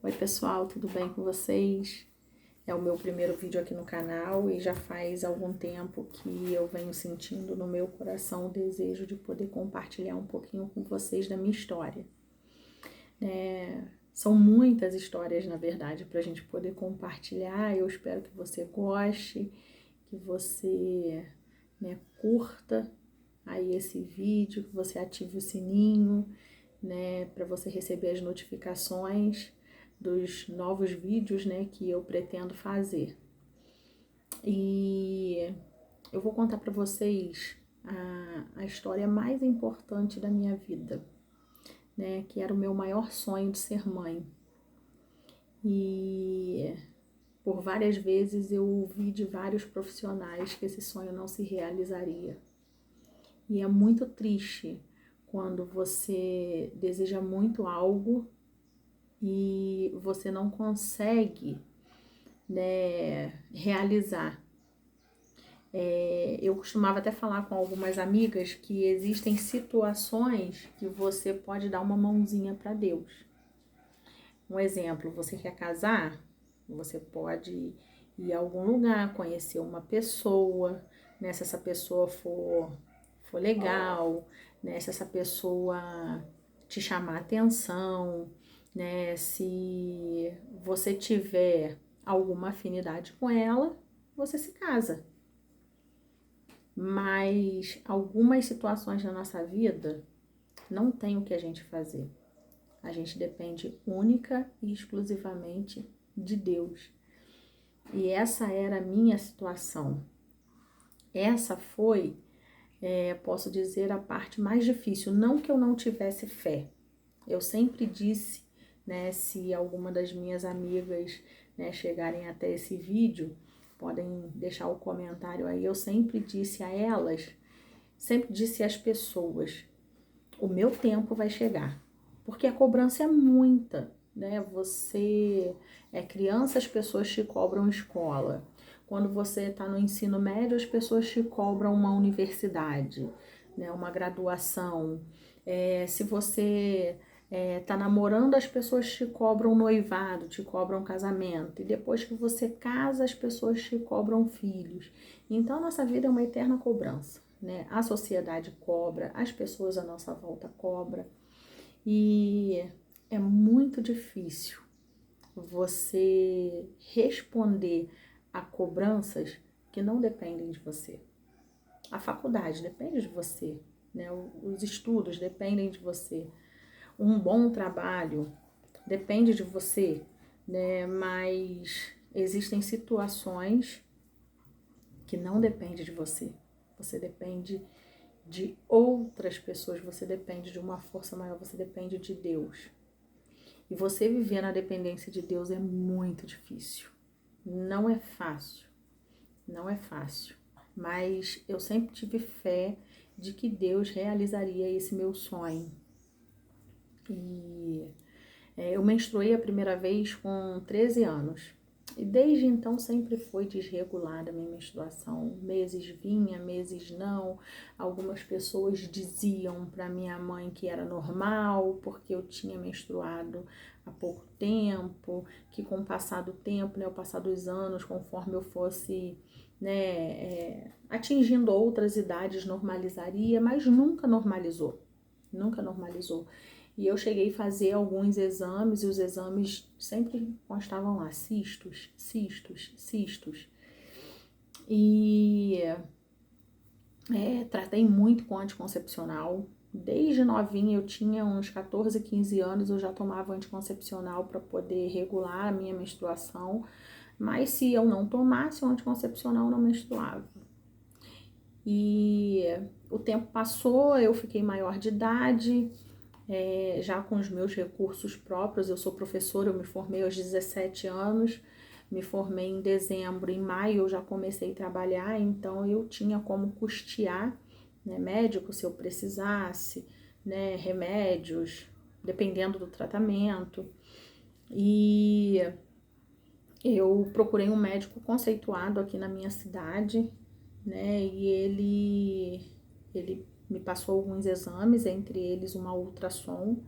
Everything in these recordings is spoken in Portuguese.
Oi pessoal, tudo bem com vocês? É o meu primeiro vídeo aqui no canal e já faz algum tempo que eu venho sentindo no meu coração o desejo de poder compartilhar um pouquinho com vocês da minha história. São muitas histórias, na verdade, para a gente poder compartilhar. Eu espero que você goste, que você curta aí esse vídeo, que você ative o sininho, para você receber as notificações dos novos vídeos, que eu pretendo fazer. E eu vou contar para vocês a história mais importante da minha vida, que era o meu maior sonho de ser mãe. E por várias vezes eu ouvi de vários profissionais que esse sonho não se realizaria. E é muito triste quando você deseja muito algo e você não consegue, realizar. Eu costumava até falar com algumas amigas que existem situações que você pode dar uma mãozinha para Deus. Um exemplo, você quer casar? Você pode ir a algum lugar, conhecer uma pessoa, se essa pessoa for legal, se essa pessoa te chamar atenção, se você tiver alguma afinidade com ela, você se casa. Mas algumas situações na nossa vida não tem o que a gente fazer. A gente depende única e exclusivamente de Deus. E essa era a minha situação. Essa foi, posso dizer, a parte mais difícil. Não que eu não tivesse fé. Eu sempre disse, se alguma das minhas amigas, chegarem até esse vídeo, podem deixar o comentário aí. Eu sempre disse a elas, sempre disse às pessoas, o meu tempo vai chegar. Porque a cobrança é muita, Você é criança, as pessoas te cobram escola. Quando você está no ensino médio, as pessoas te cobram uma universidade, uma graduação. Se você tá namorando, as pessoas te cobram noivado, te cobram casamento. E depois que você casa, as pessoas te cobram filhos. Então, nossa vida é uma eterna cobrança, A sociedade cobra, as pessoas à nossa volta cobram. E é muito difícil você responder a cobranças que não dependem de você. A faculdade depende de você, Os estudos dependem de você. Um bom trabalho depende de você, Mas existem situações que não dependem de você. Você depende de outras pessoas, você depende de uma força maior, você depende de Deus. E você viver na dependência de Deus é muito difícil. Não é fácil. Não é fácil. Mas eu sempre tive fé de que Deus realizaria esse meu sonho. E eu menstruei a primeira vez com 13 anos. E desde então sempre foi desregulada a minha menstruação. Meses vinha, meses não. Algumas pessoas diziam para minha mãe que era normal, porque eu tinha menstruado há pouco tempo, que com o passar do tempo, o passar dos anos, conforme eu fosse atingindo outras idades, normalizaria, mas nunca normalizou. Nunca normalizou. E eu cheguei a fazer alguns exames e os exames sempre constavam lá, cistos, cistos, cistos. E tratei muito com anticoncepcional. Desde novinha, eu tinha uns 14, 15 anos, eu já tomava anticoncepcional para poder regular a minha menstruação. Mas se eu não tomasse o anticoncepcional, eu não menstruava. E o tempo passou, eu fiquei maior de idade, já com os meus recursos próprios. Eu sou professora, eu me formei aos 17 anos, me formei em dezembro, em maio eu já comecei a trabalhar, então eu tinha como custear, médico se eu precisasse, remédios, dependendo do tratamento. E eu procurei um médico conceituado aqui na minha cidade, e ele me passou alguns exames, entre eles uma ultrassom,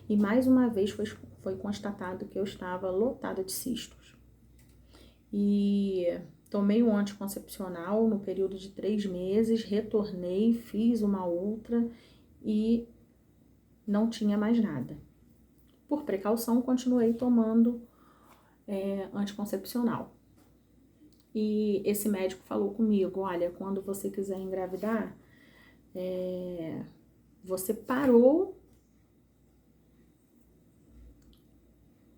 e mais uma vez foi constatado que eu estava lotada de cistos. E tomei um anticoncepcional no período de 3 meses, retornei, fiz uma outra e não tinha mais nada. Por precaução, continuei tomando anticoncepcional. E esse médico falou comigo, olha, quando você quiser engravidar, você parou.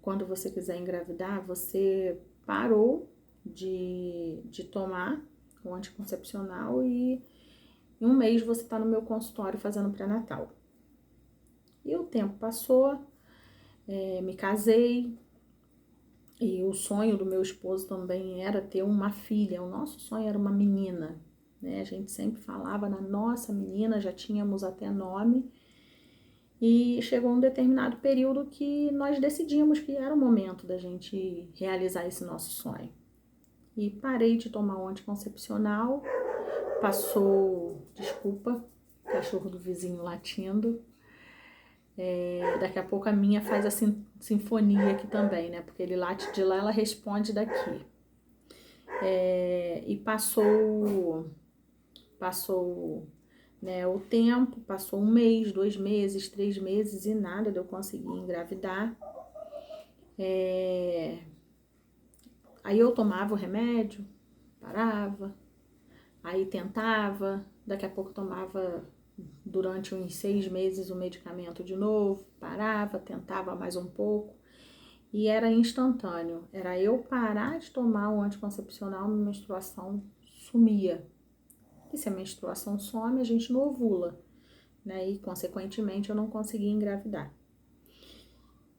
Quando você quiser engravidar, você parou de tomar o anticoncepcional e em um mês você está no meu consultório fazendo pré-natal. E o tempo passou, me casei e o sonho do meu esposo também era ter uma filha. O nosso sonho era uma menina, né? A gente sempre falava na nossa menina, já tínhamos até nome. E chegou um determinado período que nós decidimos que era o momento da gente realizar esse nosso sonho. E parei de tomar o anticoncepcional, passou, desculpa, o cachorro do vizinho latindo. Daqui a pouco a minha faz a sinfonia aqui também, né? Porque ele late de lá, ela responde daqui. E passou, né, o tempo, passou 1 mês, 2 meses, 3 meses e nada de eu conseguir engravidar. Aí eu tomava o remédio, parava, aí tentava, daqui a pouco tomava durante uns 6 meses o medicamento de novo, parava, tentava mais um pouco e era instantâneo. Era eu parar de tomar o anticoncepcional, minha menstruação sumia. E se a menstruação some, a gente não ovula, né? E consequentemente eu não conseguia engravidar.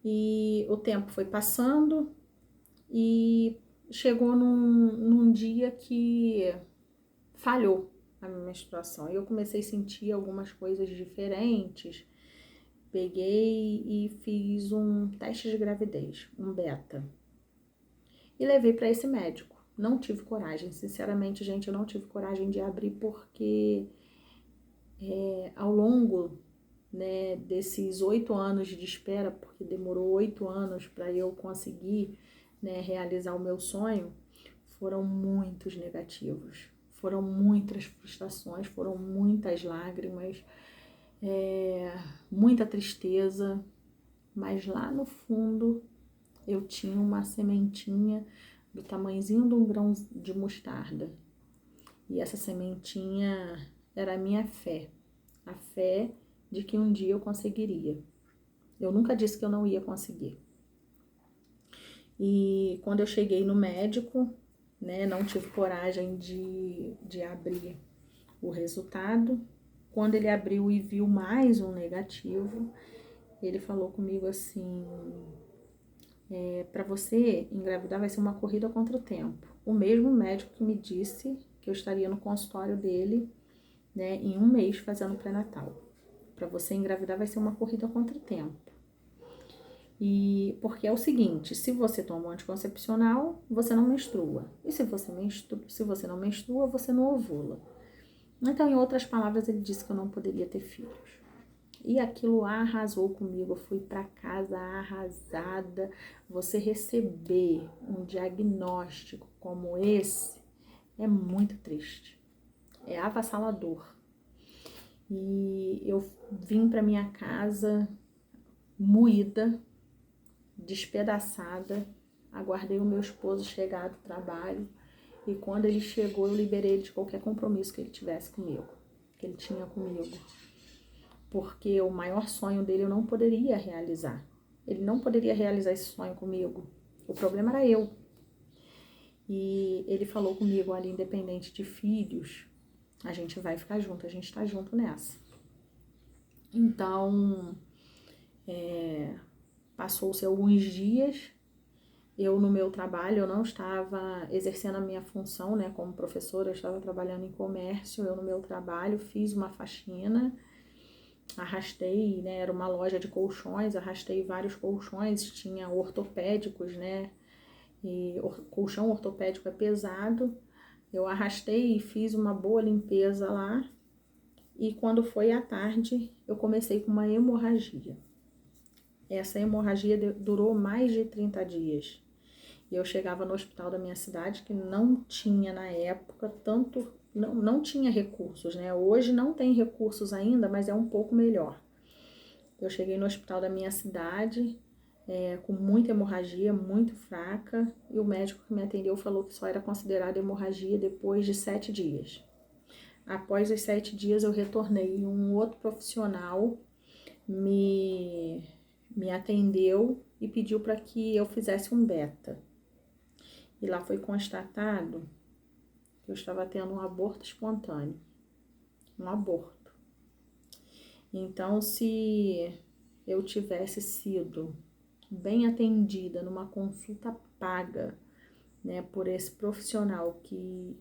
E o tempo foi passando e chegou num dia que falhou a minha menstruação. Eu comecei a sentir algumas coisas diferentes. Peguei e fiz um teste de gravidez, um beta. E levei para esse médico. Não tive coragem, sinceramente, gente, eu não tive coragem de abrir porque ao longo, né, desses 8 anos de espera, porque demorou 8 anos para eu conseguir, né, realizar o meu sonho, foram muitos negativos, foram muitas frustrações, foram muitas lágrimas, muita tristeza, mas lá no fundo eu tinha uma sementinha do tamanhozinho de um grão de mostarda. E essa sementinha era a minha fé, a fé de que um dia eu conseguiria. Eu nunca disse que eu não ia conseguir. E quando eu cheguei no médico, né, não tive coragem de abrir o resultado. Quando ele abriu e viu mais um negativo, ele falou comigo assim, para você engravidar vai ser uma corrida contra o tempo. O mesmo médico que me disse que eu estaria no consultório dele, né, em 1 mês fazendo pré-natal. Para você engravidar vai ser uma corrida contra o tempo. E porque é o seguinte, se você toma um anticoncepcional, você não menstrua. E se você não menstrua, você não ovula. Então, em outras palavras, ele disse que eu não poderia ter filhos. E aquilo arrasou comigo, eu fui para casa arrasada. Você receber um diagnóstico como esse é muito triste, é avassalador. E eu vim para minha casa moída, despedaçada, aguardei o meu esposo chegar do trabalho e quando ele chegou eu liberei ele de qualquer compromisso que ele tivesse comigo, que ele tinha comigo. Porque o maior sonho dele eu não poderia realizar. Ele não poderia realizar esse sonho comigo. O problema era eu. E ele falou comigo, olha, independente de filhos, a gente vai ficar junto, a gente tá junto nessa. Então, passou-se alguns dias, eu no meu trabalho, eu não estava exercendo a minha função, né, como professora, eu estava trabalhando em comércio, eu no meu trabalho fiz uma faxina, arrastei, né, era uma loja de colchões, arrastei vários colchões, tinha ortopédicos, né, e colchão ortopédico é pesado, eu arrastei e fiz uma boa limpeza lá, e quando foi à tarde, eu comecei com uma hemorragia. essa hemorragia durou mais de 30 dias. E eu chegava no hospital da minha cidade, que não tinha na época tanto, não tinha recursos, né? Hoje não tem recursos ainda, mas é um pouco melhor. Eu cheguei no hospital da minha cidade, com muita hemorragia, muito fraca, e o médico que me atendeu falou que só era considerada hemorragia depois de 7 dias. Após os 7 dias eu retornei e um outro profissional me atendeu e pediu para que eu fizesse um beta. E lá foi constatado que eu estava tendo um aborto espontâneo. Um aborto. Então, se eu tivesse sido bem atendida numa consulta paga, né, por esse profissional que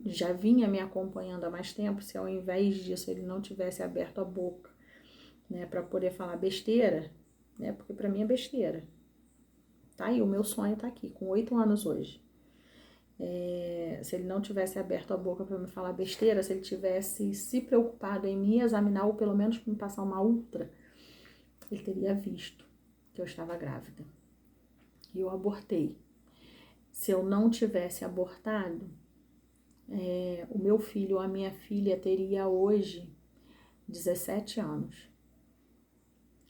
já vinha me acompanhando há mais tempo, se ao invés disso ele não tivesse aberto a boca, né, para poder falar besteira, né, porque para mim é besteira, tá? E o meu sonho tá aqui, com 8 anos hoje. Se ele não tivesse aberto a boca para me falar besteira, se ele tivesse se preocupado em me examinar ou pelo menos me passar uma ultra, ele teria visto que eu estava grávida. E eu abortei. Se eu não tivesse abortado, o meu filho ou a minha filha teria hoje 17 anos.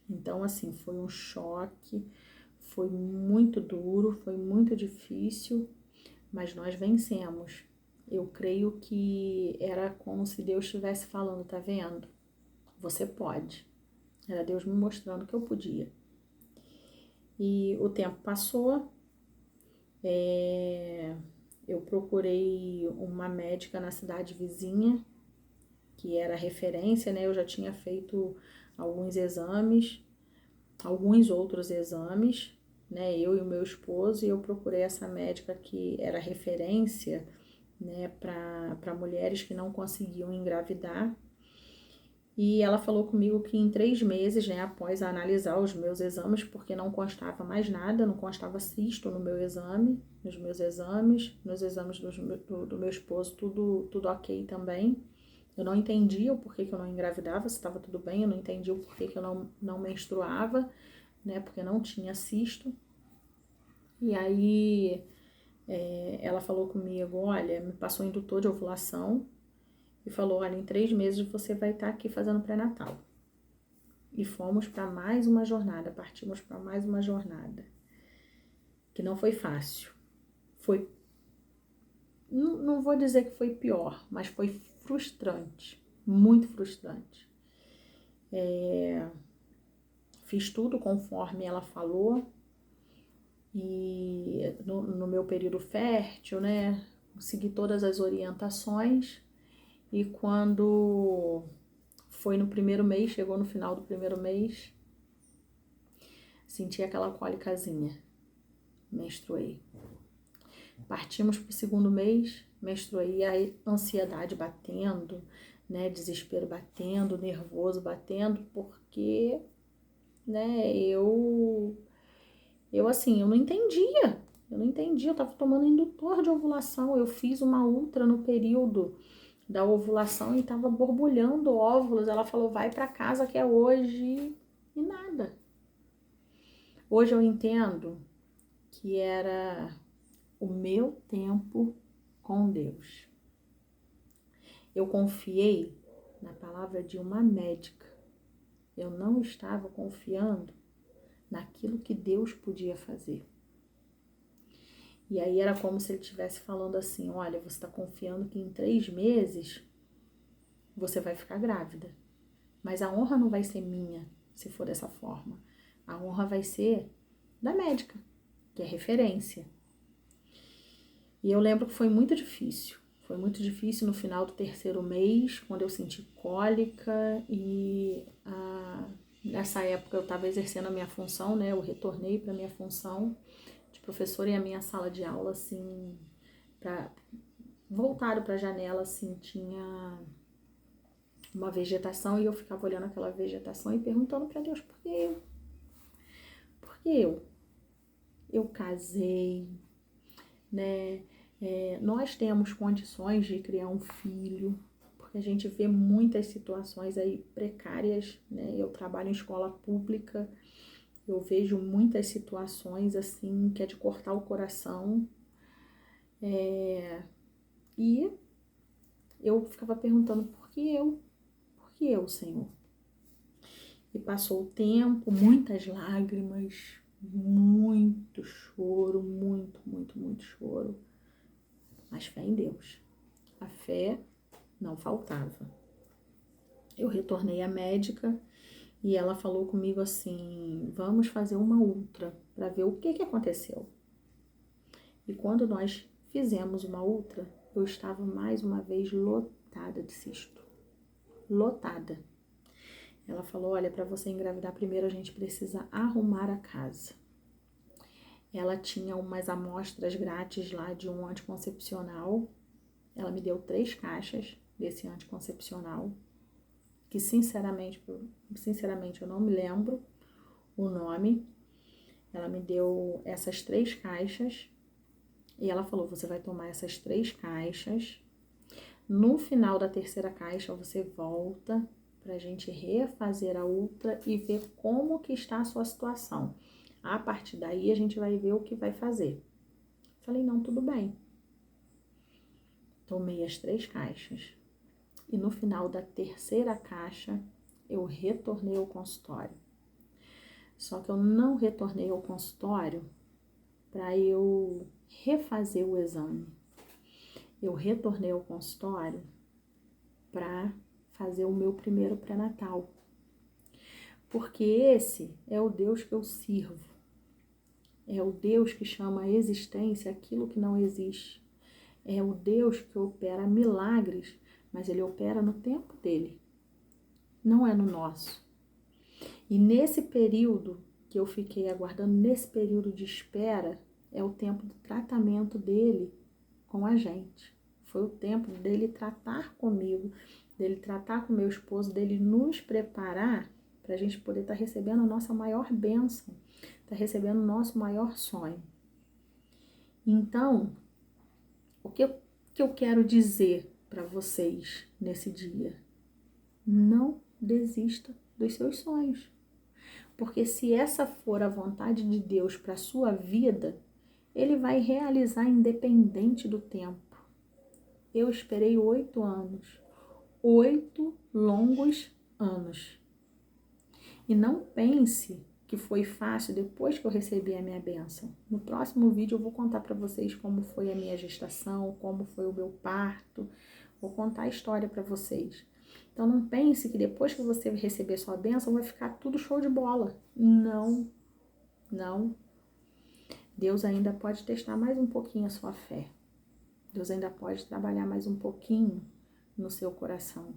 Então, assim, foi um choque, foi muito duro, foi muito difícil, mas nós vencemos. Eu creio que era como se Deus estivesse falando, tá vendo? Você pode. Era Deus me mostrando que eu podia. E o tempo passou, eu procurei uma médica na cidade vizinha, que era referência, né? Eu já tinha feito alguns exames, alguns outros exames, né? Eu e o meu esposo, e eu procurei essa médica que era referência, né, para mulheres que não conseguiam engravidar. E ela falou comigo que em 3 meses, né, após analisar os meus exames, porque não constava mais nada, não constava cisto no meu exame, nos meus exames, nos exames do meu esposo, tudo ok também. Eu não entendia o porquê que eu não engravidava, se estava tudo bem, eu não entendia o porquê que eu não menstruava, né, porque não tinha cisto. E aí ela falou comigo, olha, me passou o indutor de ovulação e falou, olha, em 3 meses você vai estar aqui fazendo pré-natal. E fomos para mais uma jornada, partimos para mais uma jornada, que não foi fácil. Foi, não vou dizer que foi pior, mas foi frustrante, muito frustrante. Fiz tudo conforme ela falou, e no meu período fértil, né, segui todas as orientações, e quando foi no primeiro mês, chegou no final do primeiro mês, senti aquela cólicazinha, menstruei. Partimos pro segundo mês, menstruei, e a ansiedade batendo, né, desespero batendo, nervoso batendo, porque, né, eu assim, eu não entendia, eu tava tomando indutor de ovulação, eu fiz uma ultra no período da ovulação e tava borbulhando óvulos, ela falou, vai pra casa que é hoje, e nada. Hoje eu entendo que era o meu tempo com Deus. Eu confiei na palavra de uma médica. Eu não estava confiando naquilo que Deus podia fazer. E aí era como se ele estivesse falando assim, olha, você está confiando que em 3 meses você vai ficar grávida. Mas a honra não vai ser minha, se for dessa forma. A honra vai ser da médica, que é referência. E eu lembro que foi muito difícil. Foi muito difícil no final do 3º mês, quando eu senti cólica e nessa época eu estava exercendo a minha função, né? Eu retornei para a minha função de professora, e a minha sala de aula, assim, voltado para a janela, assim, tinha uma vegetação, e eu ficava olhando aquela vegetação e perguntando para Deus, por que eu? Por que eu? Eu casei, né? Nós temos condições de criar um filho, porque a gente vê muitas situações aí precárias, né? Eu trabalho em escola pública Eu vejo muitas situações assim que é de cortar o coração. E eu ficava perguntando, por que eu? Por que eu, Senhor? E passou o tempo, muitas lágrimas, muito choro, muito choro. Mas fé em Deus. A fé não faltava. Eu retornei à médica e ela falou comigo assim, vamos fazer uma ultra para ver o que aconteceu. E quando nós fizemos uma ultra, eu estava mais uma vez lotada de cisto. Lotada. Ela falou, olha, para você engravidar primeiro a gente precisa arrumar a casa. Ela tinha umas amostras grátis lá de um anticoncepcional. Ela me deu 3 caixas desse anticoncepcional, que sinceramente eu não me lembro o nome. Ela me deu essas 3 caixas e ela falou, você vai tomar essas 3 caixas. No final da 3ª caixa você volta pra gente refazer a ultra e ver como que está a sua situação. A partir daí a gente vai ver o que vai fazer. Falei, não, tudo bem. Tomei as 3 caixas. E no final da 3ª caixa, eu retornei ao consultório. Só que eu não retornei ao consultório para eu refazer o exame. Eu retornei ao consultório para fazer o meu primeiro pré-natal. Porque esse é o Deus que eu sirvo. É o Deus que chama a existência aquilo que não existe. É o Deus que opera milagres, mas ele opera no tempo dele, não é no nosso. E nesse período que eu fiquei aguardando, nesse período de espera, é o tempo do tratamento dele com a gente. Foi o tempo dele tratar comigo, dele tratar com meu esposo, dele nos preparar para a gente poder estar recebendo a nossa maior bênção, estar recebendo o nosso maior sonho. Então, o que eu quero dizer para vocês nesse dia? Não desista dos seus sonhos. Porque se essa for a vontade de Deus para a sua vida, Ele vai realizar independente do tempo. Eu esperei 8 anos. 8 longos anos. E não pense que foi fácil depois que eu recebi a minha bênção. No próximo vídeo eu vou contar para vocês como foi a minha gestação, como foi o meu parto. Vou contar a história para vocês. Então não pense que depois que você receber sua bênção vai ficar tudo show de bola. Não, não. Deus ainda pode testar mais um pouquinho a sua fé. Deus ainda pode trabalhar mais um pouquinho no seu coração.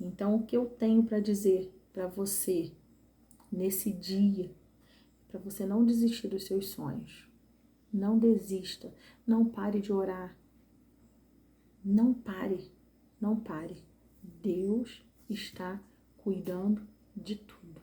Então o que eu tenho para dizer para você nesse dia, para você não desistir dos seus sonhos. Não desista, não pare de orar. Não pare, não pare. Deus está cuidando de tudo.